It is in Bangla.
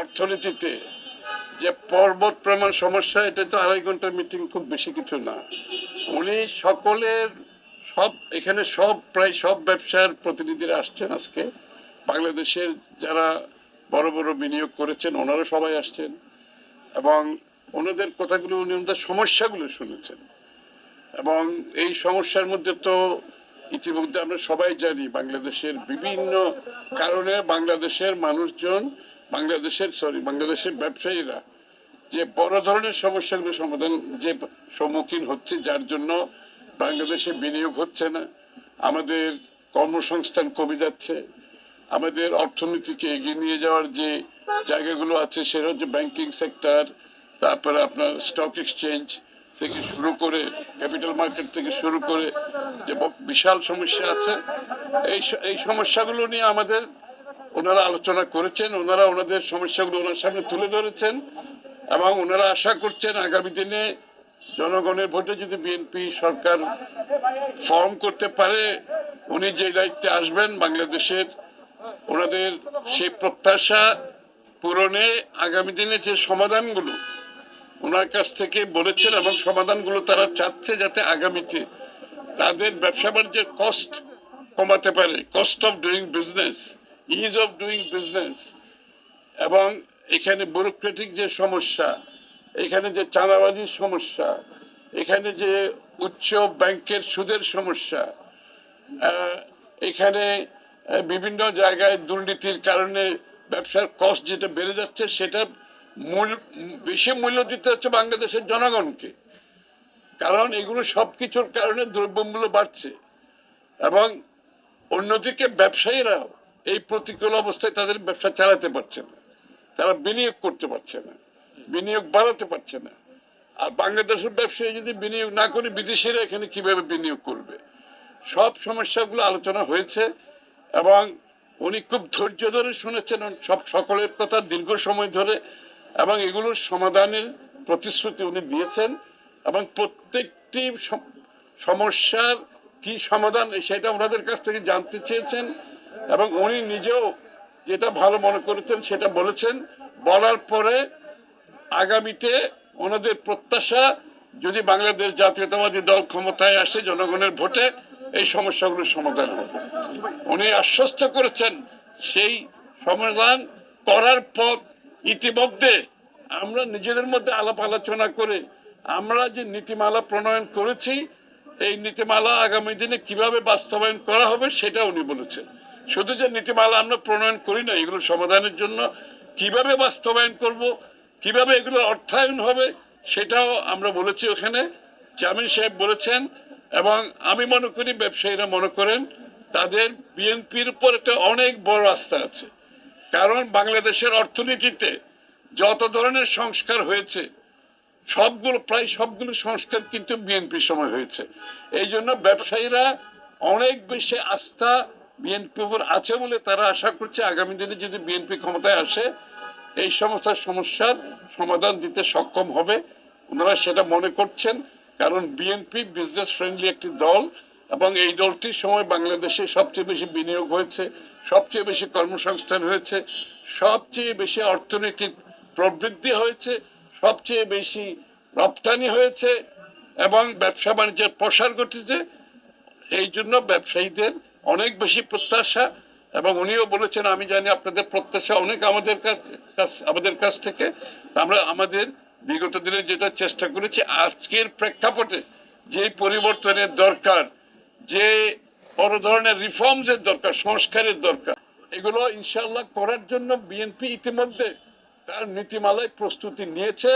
অর্থনীতিতে যে পর্বত প্রমাণ সমস্যা, এটা তো 2.5 ঘন্টার মিটিং, খুব বেশি কিছু না। উনি সকলের এখানে প্রায় সব ব্যবসার প্রতিনিধিরা আসছেন আজকে। বাংলাদেশের যারা বড় বড় বিনিয়োগ করেছেন ওনারা সবাই আসছেন এবং ওনাদের কথাগুলো, উনি ওনাদের সমস্যাগুলো শুনেছেন। এবং এই সমস্যার মধ্যে তো ইতিমধ্যে আমরা সবাই জানি, বাংলাদেশের বিভিন্ন কারণে বাংলাদেশের মানুষজন, বাংলাদেশের ব্যবসায়ীরা যে বড় ধরনের সমস্যাগুলো যে সম্মুখীন হচ্ছে, যার জন্য বাংলাদেশে বিনিয়োগ হচ্ছে না, আমাদের কর্মসংস্থান কমে যাচ্ছে, আমাদের অর্থনীতিকে এগিয়ে নিয়ে যাওয়ার যে জায়গাগুলো আছে সেটা হচ্ছে ব্যাংকিং সেক্টর, তারপরে আপনার স্টক এক্সচেঞ্জ থেকে শুরু করে ক্যাপিটাল মার্কেট থেকে শুরু করে যে বিশাল সমস্যা আছে, এই সমস্যাগুলো নিয়ে ওনারা আলোচনা করেছেন। ওনারা ওনাদের সমস্যাগুলো ওনার সামনে তুলে ধরেছেন এবং ওনারা আশা করছেন আগামী দিনে জনগণের ভোটে যদি বিএনপি সরকার ফর্ম করতে পারে, উনি যে দায়িত্বে আসবেন বাংলাদেশের, ওনাদের সেই প্রত্যাশা পূরণে আগামী দিনে যে সমাধানগুলো ওনার কাছ থেকে বলেছেন এবং সমাধানগুলো তারা চাচ্ছে যাতে আগামীতে তাদের ব্যবসা বাণিজ্যের কস্ট কমাতে পারে, cost of doing business, is of doing business, এবং এখানে ব্যুরোক্রেটিক যে সমস্যা, এখানে যে চাঁদাবাজির সমস্যা, এখানে যে উচ্চ ব্যাংকের সুদের সমস্যা, এখানে বিভিন্ন জায়গায় দুর্নীতির কারণে ব্যবসার কস্ট যেটা বেড়ে যাচ্ছে, সেটা বেশি মূল্য দিতে হচ্ছে বাংলাদেশের জনগণকে। কারণ এগুলো সবকিছুর কারণে দ্রব্যমূল্য বাড়ছে এবং অন্যদিকে ব্যবসায়ীরাও এই প্রতিকূল অবস্থায় তাদের ব্যবসা চালাতে পারছে না, তারা বিনিয়োগ করতে পারছে না, বিনিয়োগ বাড়াতে পারছে না। আর বাংলাদেশের ব্যবসায়ী যদি বিনিয়োগ না করে, বিদেশিরা এখানে কিভাবে বিনিয়োগ করবে? সব সমস্যাগুলো আলোচনা হয়েছে এবং উনি খুব ধৈর্য ধরে শুনেছেন সকলের কথা দীর্ঘ সময় ধরে, এবং এগুলোর সমাধানের প্রতিশ্রুতি উনি দিয়েছেন এবং প্রত্যেকটি সমস্যার কি সমাধান সেটা ওনাদের কাছ থেকে জানতে চেয়েছেন এবং উনি নিজেও যেটা ভালো মনে করেছেন সেটা বলেছেন। বলার পরে আগামীতে ওনাদের প্রত্যাশা, যদি বাংলাদেশ জাতীয়তাবাদী দল ক্ষমতায় আসে জনগণের ভোটে, এই সমস্যাগুলোর সমাধান হবে। উনি আশ্বস্ত করেছেন সেই সমাধান করার পর ইতিমধ্যে আমরা নিজেদের মধ্যে আলাপ আলোচনা করে আমরা যে নীতিমালা প্রণয়ন করেছি, এই নীতিমালা আগামী দিনে কিভাবে বাস্তবায়ন করা হবে সেটা উনি বলেছেন। শুধু যে নীতিমালা আমরা প্রণয়ন করি না, এগুলো সমাধানের জন্য কিভাবে বাস্তবায়ন করব, কিভাবে এগুলো অর্থায়ন হবে, সেটাও আমরা বলেছি ওখানে। চেয়ারম্যান সাহেব বলেছেন এবং আমি মনে করি ব্যবসায়ীরা মনে করেন তাদের বিএনপির উপর একটা অনেক বড় আস্থা আছে। কারণ বাংলাদেশের অর্থনীতিতে যত ধরনের সংস্কার হয়েছে প্রায় সবগুলো সংস্কার কিন্তু বিএনপির সময় হয়েছে। এই জন্য ব্যবসায়ীরা অনেক বেশি আস্থা বিএনপির উপর আছে বলে তারা আশা করছে আগামী দিনে যদি বিএনপি ক্ষমতায় আসে এই সমস্ত সমস্যার সমাধান দিতে সক্ষম হবে। ওনারা সেটা মনে করছেন, কারণ বিএনপি বিজনেস ফ্রেন্ডলি একটি দল এবং এই দলটির সময় বাংলাদেশে সবচেয়ে বেশি বিনিয়োগ হয়েছে, সবচেয়ে বেশি কর্মসংস্থান হয়েছে, সবচেয়ে বেশি অর্থনৈতিক প্রবৃদ্ধি হয়েছে, সবচেয়ে বেশি রপ্তানি হয়েছে এবং ব্যবসা বাণিজ্যের প্রসার ঘটেছে। এই জন্য ব্যবসায়ীদের অনেক বেশি প্রত্যাশা এবং উনিও বলেছেন আমি জানি আপনাদের প্রত্যাশা অনেক আমাদের কাছ থেকে। আমরা আমাদের বিগত দিনে যেটা চেষ্টা করেছি, আজকের প্রেক্ষাপটে যে পরিবর্তনের দরকার, যে বড় ধরনের রিফর্মসের দরকার, সংস্কারের দরকার, এগুলো ইনশাআল্লাহ করার জন্য বিএনপি ইতিমধ্যে তার নীতিমালায় প্রস্তুতি নিয়েছে